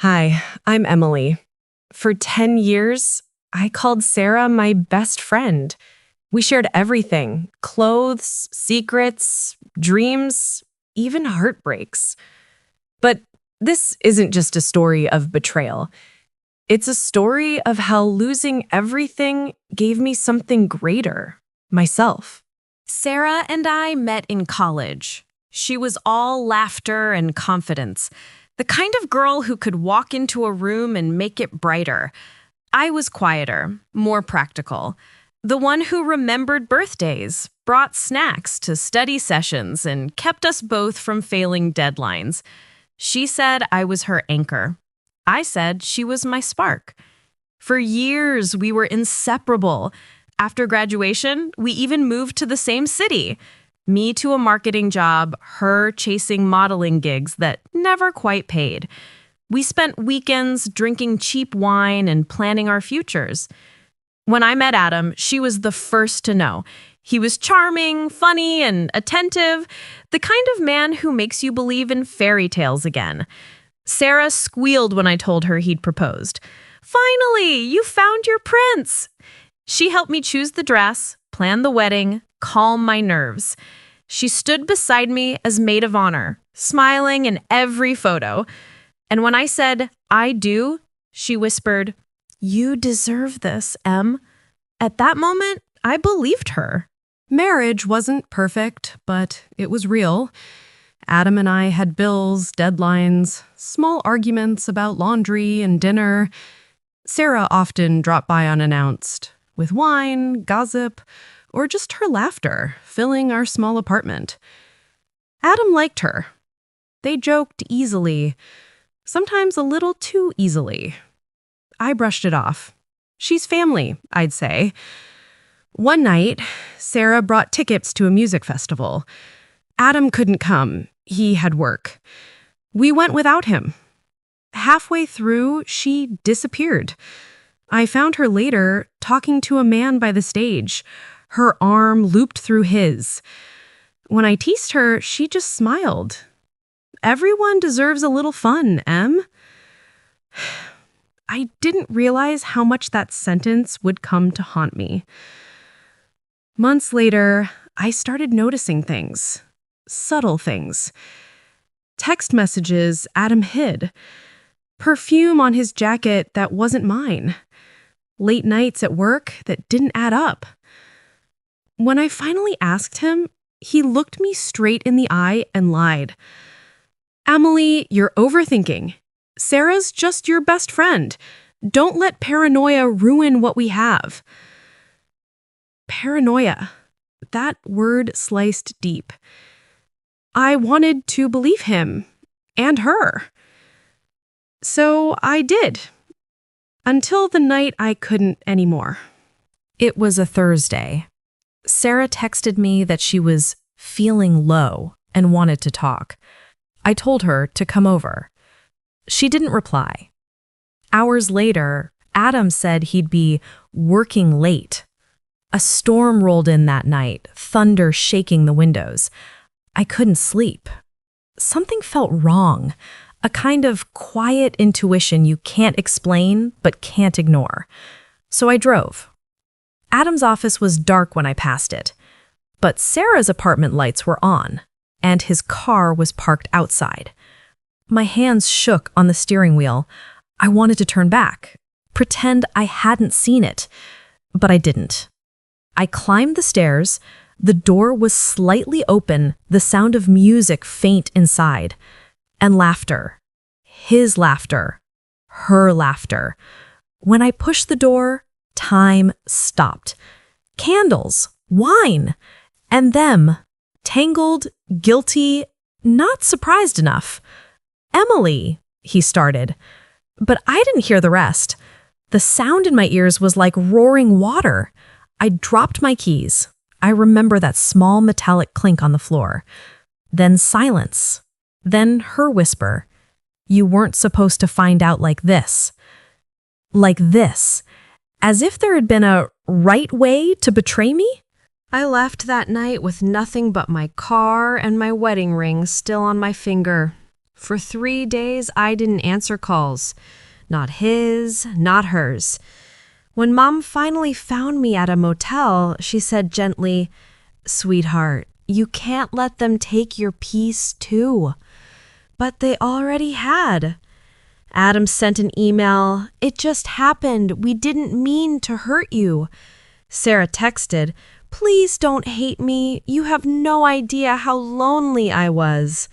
Hi, I'm Emily. For 10 years, I called Sarah my best friend. We shared everything: clothes, secrets, dreams, even heartbreaks. But this isn't just a story of betrayal. It's a story of how losing everything gave me something greater: myself. Sarah and I met in college. She was all laughter and confidence, the kind of girl who could walk into a room and make it brighter. I was quieter, more practical, the one who remembered birthdays, brought snacks to study sessions, and kept us both from failing deadlines. She said I was her anchor. I said she was my spark. For years, we were inseparable. After graduation, we even moved to the same city. Me to a marketing job, her chasing modeling gigs that never quite paid. We spent weekends drinking cheap wine and planning our futures. When I met Adam, she was the first to know. He was charming, funny, and attentive, the kind of man who makes you believe in fairy tales again. Sarah squealed when I told her he'd proposed. "Finally, you found your prince!" She helped me choose the dress, plan the wedding, calm my nerves. She stood beside me as maid of honor, smiling in every photo. And when I said, "I do," she whispered, "You deserve this, Em." At that moment, I believed her. Marriage wasn't perfect, but it was real. Adam and I had bills, deadlines, small arguments about laundry and dinner. Sarah often dropped by unannounced, with wine, gossip, or just her laughter filling our small apartment. Adam liked her. They joked easily, sometimes a little too easily. I brushed it off. She's family, I'd say. One night, Sarah brought tickets to a music festival. Adam couldn't come. He had work. We went without him. Halfway through, she disappeared. I found her later talking to a man by the stage, her arm looped through his. When I teased her, she just smiled. Everyone deserves a little fun, Em. I didn't realize how much that sentence would come to haunt me. Months later, I started noticing things, subtle things. Text messages Adam hid, perfume on his jacket that wasn't mine, late nights at work that didn't add up. When I finally asked him, he looked me straight in the eye and lied. "Emily, you're overthinking. Sarah's just your best friend. Don't let paranoia ruin what we have." Paranoia. That word sliced deep. I wanted to believe him and her. So I did. Until the night I couldn't anymore. It was a Thursday. Sarah texted me that she was feeling low and wanted to talk. I told her to come over. She didn't reply. Hours later, Adam said he'd be working late. A storm rolled in that night, thunder shaking the windows. I couldn't sleep. Something felt wrong, a kind of quiet intuition you can't explain but can't ignore. So I drove. Adam's office was dark when I passed it, but Sarah's apartment lights were on, and his car was parked outside. My hands shook on the steering wheel. I wanted to turn back, pretend I hadn't seen it, but I didn't. I climbed the stairs. The door was slightly open, the sound of music faint inside, and laughter. His laughter. Her laughter. When I pushed the door, time stopped. Candles, wine, and them, tangled, guilty, not surprised enough. "Emily," he started. But I didn't hear the rest. The sound in my ears was like roaring water. I dropped my keys. I remember that small metallic clink on the floor. Then silence. Then her whisper. "You weren't supposed to find out like this." Like this. As if there had been a right way to betray me? I left that night with nothing but my car and my wedding ring still on my finger. For 3 days, I didn't answer calls. Not his, not hers. When Mom finally found me at a motel, she said gently, "Sweetheart, you can't let them take your peace too." But they already had. Adam sent an email. "It just happened. We didn't mean to hurt you." Sarah texted, "Please don't hate me. You have no idea how lonely I was."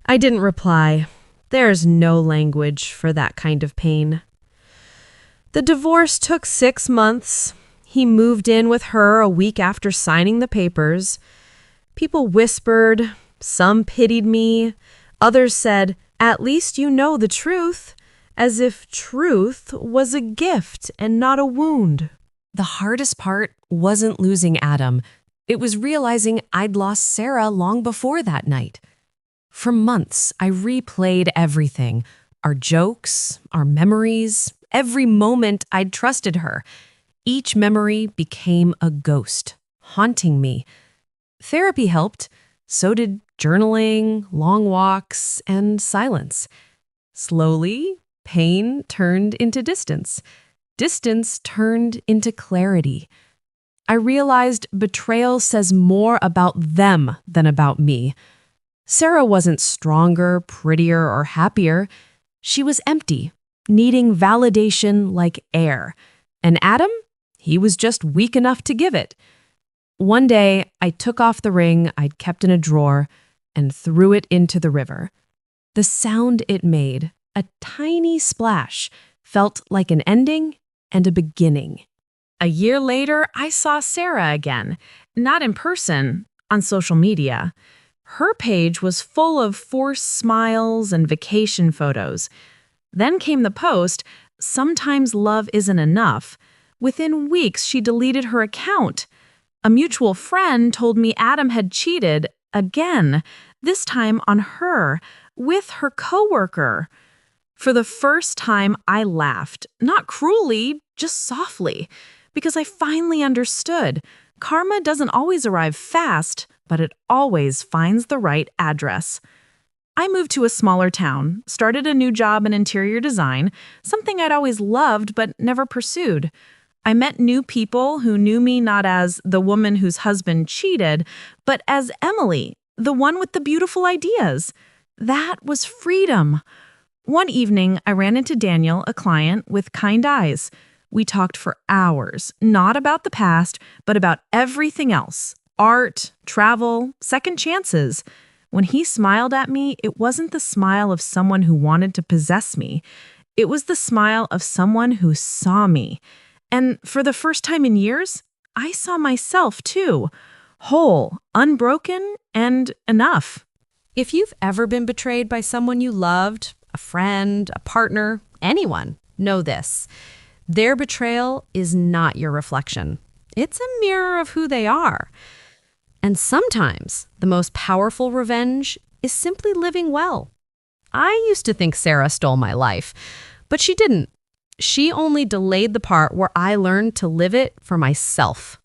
I didn't reply. There's no language for that kind of pain. The divorce took 6 months. He moved in with her a week after signing the papers. People whispered. Some pitied me. Others said, "At least you know the truth," as if truth was a gift and not a wound. The hardest part wasn't losing Adam. It was realizing I'd lost Sarah long before that night. For months, I replayed everything. Our jokes, our memories, every moment I'd trusted her. Each memory became a ghost, haunting me. Therapy helped. So did journaling, long walks, and silence. Slowly, pain turned into distance. Distance turned into clarity. I realized betrayal says more about them than about me. Sarah wasn't stronger, prettier, or happier. She was empty, needing validation like air. And Adam? He was just weak enough to give it. One day, I took off the ring I'd kept in a drawer and threw it into the river. The sound it made, a tiny splash, felt like an ending and a beginning. A year later, I saw Sarah again, not in person, on social media. Her page was full of forced smiles and vacation photos. Then came the post, "Sometimes love isn't enough." Within weeks, she deleted her account. A mutual friend told me Adam had cheated again, this time on her, with her coworker. For the first time, I laughed, not cruelly, just softly, because I finally understood. Karma doesn't always arrive fast, but it always finds the right address. I moved to a smaller town, started a new job in interior design, something I'd always loved but never pursued. I met new people who knew me not as the woman whose husband cheated, but as Emily, the one with the beautiful ideas. That was freedom. One evening, I ran into Daniel, a client, with kind eyes. We talked for hours, not about the past, but about everything else: art, travel, second chances. When he smiled at me, it wasn't the smile of someone who wanted to possess me. It was the smile of someone who saw me. And for the first time in years, I saw myself too, whole, unbroken, and enough. If you've ever been betrayed by someone you loved, a friend, a partner, anyone, know this: their betrayal is not your reflection. It's a mirror of who they are. And sometimes the most powerful revenge is simply living well. I used to think Sarah stole my life, but she didn't. She only delayed the part where I learned to live it for myself.